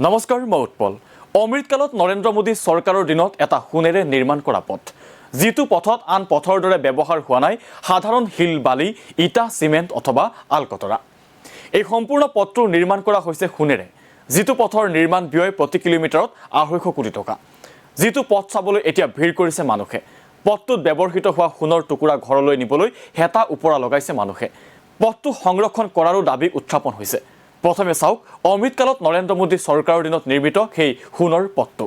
নমস্কাৰ মই উৎপল। অমৃতকালত নৰেন্দ্ৰ মোদী চৰকাৰৰ দিনত এটা সোণেৰে নিৰ্মাণ কৰা পথ, যিটো পথত আন পথৰ দৰে ব্যৱহাৰ হোৱা নাই সাধাৰণ শিল বালি, ইটা, চিমেণ্ট অথবা আলকতৰা। এই সম্পূৰ্ণ পথটো নিৰ্মাণ কৰা হৈছে সোণেৰে, যিটো পথৰ নিৰ্মাণ ব্যয় প্ৰতি কিলোমিটাৰত 250 কোটি টকা। যিটো পথ চাবলৈ এতিয়া ভিৰ কৰিছে মানুহে। পথটোত ব্যৱহৃত হোৱা সোণৰ টুকুৰা ঘৰলৈ নিবলৈ হেতা ওপৰা লগাইছে মানুহে। পথটো সংৰক্ষণ কৰাৰো দাবী উত্থাপন হৈছে। প্ৰথমে চাওক অমৃতকালত নৰেন্দ্ৰ মোদী চৰকাৰৰ দিনত নিৰ্মিত সেই সোণৰ পথটো।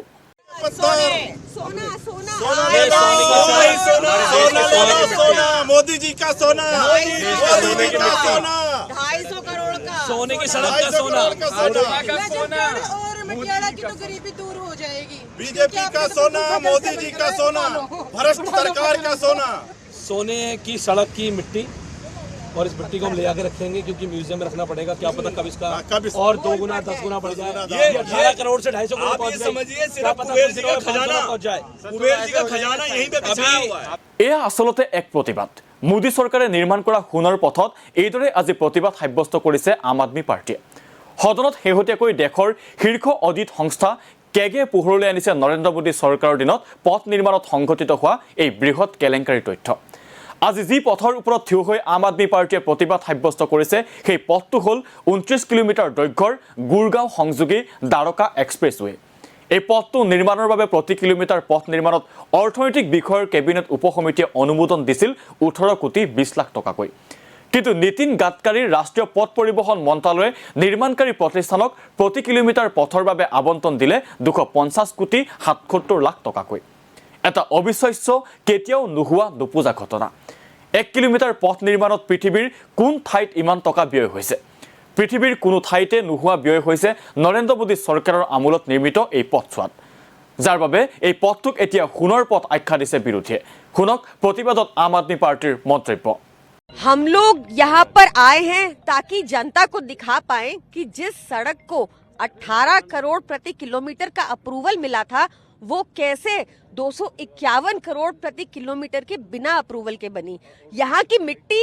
मोदी जी का सोना, मोदी जी का सोना, 250 करोड़ का सोने की सड़क का सोना, और मटियाला की तो गरीबी दूर हो जाएगी। बीजेपी का सोना, मोदी जी का सोना, भ्रष्ट सरकार का सोना। सोने की सड़क की मिट्टी, और इस मिट्टी को हम ले आके रखेंगे क्योंकि म्यूजियम में रखना पड़ेगा। क्या पता कब इसका और 2 गुना 10 गुना बढ़ जाए। ये 18 करोड़ से 250 करोड़ पहुंच समझिए, सिर्फ कुबेर जी का खजाना पहुंच जाए। कुबेर जी का खजाना यहीं पे बिछाया हुआ है। এয়া আসলতে এক প্ৰতিবাদ। মোদী চৰকাৰে নিৰ্মাণ কৰা সোণৰ পথত এইদৰে আজি প্ৰতিবাদ সাব্যস্ত কৰিছে আম আদমি পাৰ্টিয়ে। সদনত শেহতীয়াকৈ দেশৰ শীৰ্ষ অডিট সংস্থা কেগে পোহৰলৈ আনিছে নৰেন্দ্ৰ মোদী চৰকাৰৰ দিনত পথ নিৰ্মাণত সংঘটিত হোৱা এই বৃহৎ কেলেংকাৰীৰ তথ্য। আজি যি পথৰ ওপৰত থিয় হৈ আম আদমি পাৰ্টিয়ে প্ৰতিবাদ সাব্যস্ত কৰিছে সেই পথটো হ'ল 29 কিলোমিটাৰ দৈৰ্ঘ্যৰ গুৰগাঁও সংযোগী দ্বাৰকা এক্সপ্ৰেছৱে। এই পথটো নিৰ্মাণৰ বাবে প্ৰতি কিলোমিটাৰ পথ নিৰ্মাণত অৰ্থনৈতিক বিষয়ৰ কেবিনেট উপসমিতিয়ে অনুমোদন দিছিল 18 কোটি 20 লাখ টকাকৈ। কিন্তু নীতিন গাডকাৰীৰ ৰাষ্ট্ৰীয় পথ পৰিবহণ মন্ত্ৰালয়ে নিৰ্মাণকাৰী প্ৰতিষ্ঠানক প্ৰতি কিলোমিটাৰ পথৰ বাবে আবণ্টন দিলে 250 কোটি 77 লাখ টকাকৈ। এটা অবিশ্বাস্য, কেতিয়াও নোহোৱা নুপুজা ঘটনা। 1 কিলোমিটাৰ পথ নিৰ্মাণত পৃথিৱীৰ কোন ঠাইত ইমান টকা ব্যয় হৈছে? পৃথিৱীৰ কোনো ঠাইতে নোহোৱা ব্যয় হৈছে নৰেন্দ্ৰ মোদী চৰকাৰৰ আমোলত নিৰ্মিত এই পথছোৱাত, যাৰ বাবে এই পথটোক এতিয়া সোণৰ পথ আখ্যা দিছে বিৰোধীয়ে। শুনক প্ৰতিবাদত আম আদমি পাৰ্টিৰ মন্তব্য। हम लोग यहाँ पर आए हैं ताकि जनता को दिखा पाए कि जिस सड़क को 18 करोड़ प्रति किलोमीटर का अप्रूवल मिला था वो कैसे 251 करोड़ प्रति किलोमीटर के बिना अप्रूवल के बनी। यहाँ की मिट्टी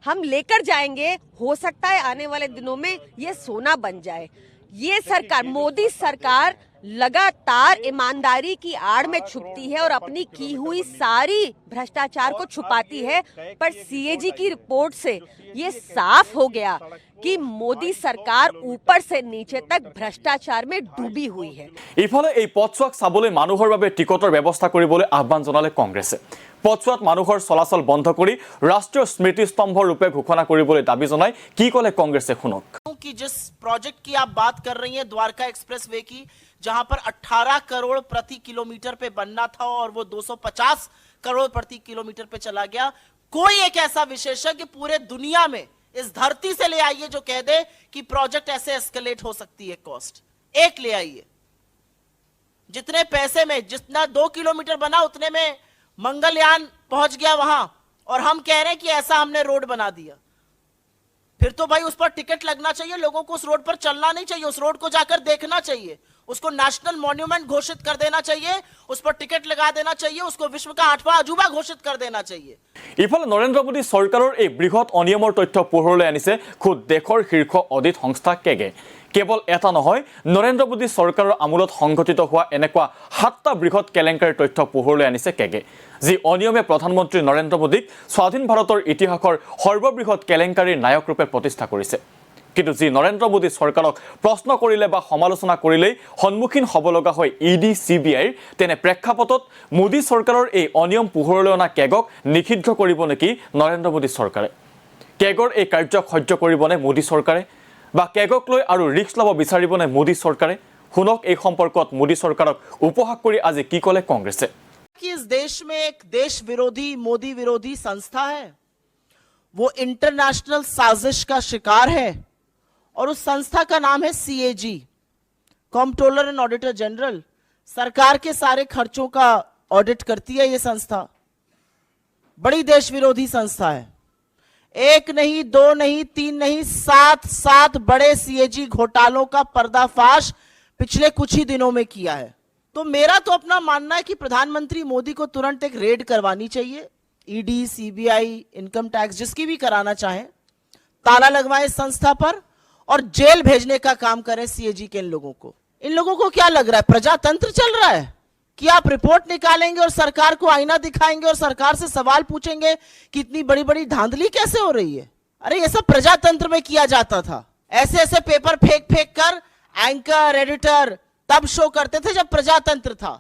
हम लेकर जाएंगे, हो सकता है आने वाले दिनों में ये सोना बन जाए। ये सरकार, मोदी सरकार लगातार ईमानदारी की आड़ में छुपती है और अपनी की हुई सारी भ्रष्टाचार को छुपाती है। पर सीएजी की रिपोर्ट से ये साफ हो गया कि मोदी सरकार ऊपर से नीचे तक भ्रष्टाचार में डूबी हुई है। ইফালে এই পথছোৱাক চাবলৈ মানুহৰ বাবে টিকটৰ ব্যৱস্থা কৰিবলৈ আহ্বান জনালে কংগ্ৰেছে। পথছোৱাত মানুহৰ চলাচল বন্ধ কৰি ৰাষ্ট্ৰীয় স্মৃতিস্তম্ভ ৰূপে ঘোষণা কৰিবলৈ দাবী জনাই কি ক'লে কংগ্ৰেছে শুনক। कि जिस प्रोजेक्ट की आप बात कर रही हैं द्वारका एक्सप्रेसवे की, जहां पर 18 करोड़ प्रति किलोमीटर पे बनना था और वो 250 करोड़ प्रति किलोमीटर पे चला गया, कोई एक ऐसा विशेषज्ञ पूरे दुनिया में इस धरती से ले आइए जो कह दे कि प्रोजेक्ट ऐसे एस्केलेट हो सकती है कॉस्ट। एक ले आइए। जितने पैसे में, जितना 2 किलोमीटर बना उतने में मंगलयान पहुंच गया वहां, और हम कह रहे हैं कि ऐसा हमने रोड बना दिया। फिर तो भाई उस पर टिकट लगना चाहिए, लोगों को उस रोड पर चलना नहीं चाहिए, उस रोड को जाकर देखना चाहिए, उसको नेशनल मॉन्यूमेंट घोषित कर देना चाहिए, उस पर टिकट लगा देना चाहिए, उसको विश्व का 8वां अजूबा घोषित कर देना चाहिए। ইফালে নৰেন্দ্ৰ মোদী চৰকাৰৰ এই বৃহৎ অনিয়মৰ তথ্য পোহৰলৈ আনিছে খুদ দেশৰ শীৰ্ষ অডিট সংস্থা কেগে। কেৱল এটা নহয়, নৰেন্দ্ৰ মোদী চৰকাৰৰ আমোলত সংঘটিত হোৱা এনেকুৱা 7টা বৃহৎ কেলেংকাৰীৰ তথ্য পোহৰলৈ আনিছে কেগে, যি অনিয়মে প্ৰধানমন্ত্ৰী নৰেন্দ্ৰ মোদীক স্বাধীন ভাৰতৰ ইতিহাসৰ সৰ্ববৃহৎ কেলেংকাৰীৰ নায়ক ৰূপে প্ৰতিষ্ঠা কৰিছে। কিন্তু যি নৰেন্দ্ৰ মোদী চৰকাৰক প্ৰশ্ন কৰিলে বা সমালোচনা কৰিলেই সন্মুখীন হ'ব লগা হয় ইডি চিবিআইৰ, তেনে প্ৰেক্ষাপটত মোদী চৰকাৰৰ এই অনিয়ম পোহৰলৈ অনা কেগক নিষিদ্ধ কৰিব নেকি নৰেন্দ্ৰ মোদী চৰকাৰে? কেগৰ এই কাৰ্যক সহ্য কৰিবনে মোদী চৰকাৰে? বা কেগক লৈ আৰু ৰিস্ক ল'ব বিচাৰিবনে মোদী চৰকাৰে? শুনক এই সম্পৰ্কত মোদী চৰকাৰক উপহাস কৰি আজি কি ক'লে কংগ্ৰেছে। कि इस देश में एक देश विरोधी, मोदी विरोधी संस्था है, वो इंटरनेशनल साजिश का शिकार है, और उस संस्था का नाम है CAG, controller and auditor general. सरकार के सारे खर्चों का ऑडिट करती है ये संस्था। बड़ी देश विरोधी संस्था है। 1 नहीं, 2 नहीं, 3 नहीं, 7 बड़े सीएजी घोटालों का पर्दाफाश पिछले कुछ ही दिनों में किया है। तो मेरा तो अपना मानना है कि प्रधानमंत्री मोदी को तुरंत एक रेड करवानी चाहिए, ईडी, सीबीआई, इनकम टैक्स, जिसकी भी कराना चाहें, ताला लगवाएं संस्था पर और जेल भेजने का काम करें सीएजी के इन लोगों को। इन लोगों को क्या लग रहा है प्रजातंत्र चल रहा है कि आप रिपोर्ट निकालेंगे और सरकार को आईना दिखाएंगे और सरकार से सवाल पूछेंगे कि इतनी बड़ी बड़ी धांधली कैसे हो रही है। अरे ये सब प्रजातंत्र में किया जाता था, ऐसे ऐसे पेपर फेंक फेंक कर एंकर एडिटर तब शो करते थे जब प्रजातंत्र था।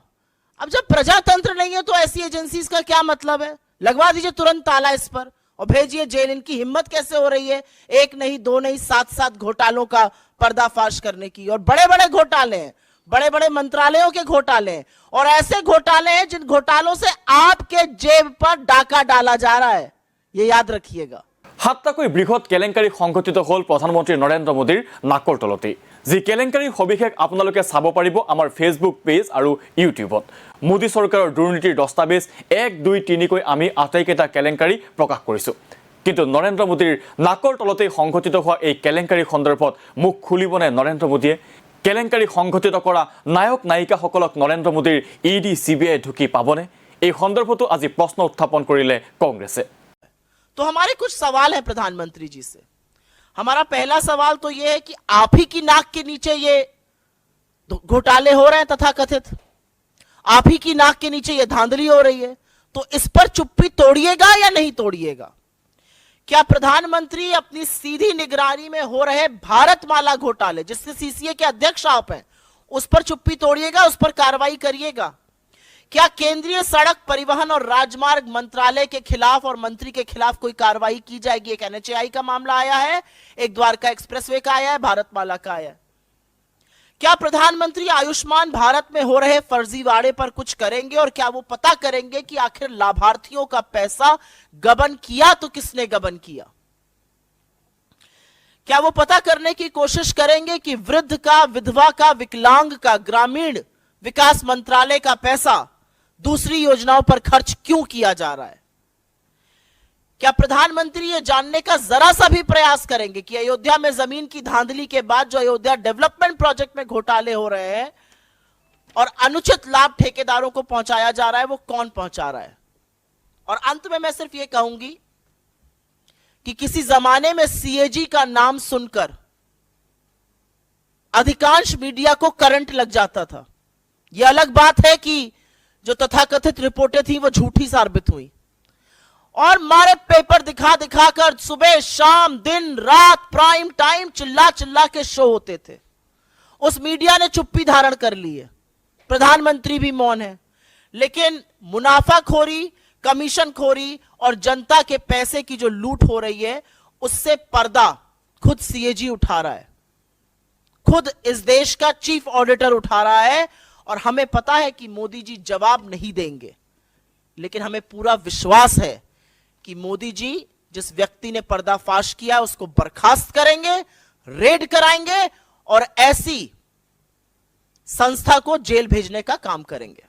अब जब प्रजातंत्र नहीं है तो ऐसी एजेंसीज का क्या मतलब है? लगवा दीजिए तुरंत ताला इस पर और भेजिए जेल। इनकी हिम्मत कैसे हो रही है एक नहीं दो नहीं 7 घोटालों का पर्दाफाश करने की, और बड़े बड़े घोटाले हैं, बड़े बड़े मंत्रालयों के घोटाले हैं, और ऐसे घोटाले हैं जिन घोटालों से आपके जेब पर डाका डाला जा रहा है, ये याद रखिएगा। সাতটাকৈ বৃহৎ কেলেংকাৰী সংঘটিত হ'ল প্ৰধানমন্ত্ৰী নৰেন্দ্ৰ মোদীৰ নাকৰ তলতেই। যি কেলেংকাৰীৰ সবিশেষ আপোনালোকে চাব পাৰিব আমাৰ ফেচবুক পেজ আৰু ইউটিউবত। মোদী চৰকাৰৰ দুৰ্নীতিৰ দস্তাবেজ 1, 2, 3 কৈ আমি আটাইকেইটা কেলেংকাৰী প্ৰকাশ কৰিছোঁ। কিন্তু নৰেন্দ্ৰ মোদীৰ নাকৰ তলতেই সংঘটিত হোৱা এই কেলেংকাৰীৰ সন্দৰ্ভত মুখ খুলিবনে নৰেন্দ্ৰ মোদীয়ে? কেলেংকাৰী সংঘটিত কৰা নায়ক নায়িকাসকলক নৰেন্দ্ৰ মোদীৰ ইডি CBI ঢুকি পাবনে? এই সন্দৰ্ভতো আজি প্ৰশ্ন উত্থাপন কৰিলে কংগ্ৰেছে। तो हमारे कुछ सवाल हैं प्रधानमंत्री जी से। हमारा पहला सवाल तो यह है कि आप ही की नाक के नीचे ये घोटाले हो रहे हैं तथाकथित, आप ही की नाक के नीचे ये धांधली हो रही है, तो इस पर चुप्पी तोड़िएगा या नहीं तोड़िएगा? क्या प्रधानमंत्री अपनी सीधी निगरानी में हो रहे भारतमाला घोटाले जिससे CCA के अध्यक्ष आप हैं, उस पर चुप्पी तोड़िएगा, उस पर कार्रवाई करिएगा? क्या केंद्रीय सड़क परिवहन और राजमार्ग मंत्रालय के खिलाफ और मंत्री के खिलाफ कोई कार्रवाई की जाएगी? एक NHAI का मामला आया है, एक द्वारका एक्सप्रेसवे का आया है, भारतमाला का आया है। क्या प्रधानमंत्री आयुष्मान भारत में हो रहे फर्जीवाड़े पर कुछ करेंगे, और क्या वो पता करेंगे कि आखिर लाभार्थियों का पैसा गबन किया तो किसने गबन किया? क्या वो पता करने की कोशिश करेंगे कि वृद्ध का, विधवा का, विकलांग का ग्रामीण विकास मंत्रालय का पैसा दूसरी योजनाओं पर खर्च क्यों किया जा रहा है? क्या प्रधानमंत्री ये जानने का जरा सा भी प्रयास करेंगे कि अयोध्या में जमीन की धांधली के बाद जो अयोध्या डेवलपमेंट प्रोजेक्ट में घोटाले हो रहे हैं और अनुचित लाभ ठेकेदारों को पहुंचाया जा रहा है, वो कौन पहुंचा रहा है? और अंत में मैं सिर्फ ये कहूंगी कि किसी जमाने में CAG का नाम सुनकर अधिकांश मीडिया को करंट लग जाता था। यह अलग बात है कि जो तथाकथित रिपोर्टें थी वो झूठी साबित हुई, और मारे पेपर दिखा दिखा कर सुबह शाम दिन रात प्राइम टाइम चिल्ला चिल्ला के शो होते थे। उस मीडिया ने चुप्पी धारण कर ली है, प्रधानमंत्री भी मौन है, लेकिन मुनाफाखोरी, कमीशनखोरी और जनता के पैसे की जो लूट हो रही है उससे पर्दा खुद CAG उठा रहा है, खुद इस देश का चीफ ऑडिटर उठा रहा है। और हमें पता है कि मोदी जी जवाब नहीं देंगे, लेकिन हमें पूरा विश्वास है कि मोदी जी जिस व्यक्ति ने पर्दाफाश किया उसको बर्खास्त करेंगे, रेड कराएंगे और ऐसी संस्था को जेल भेजने का काम करेंगे।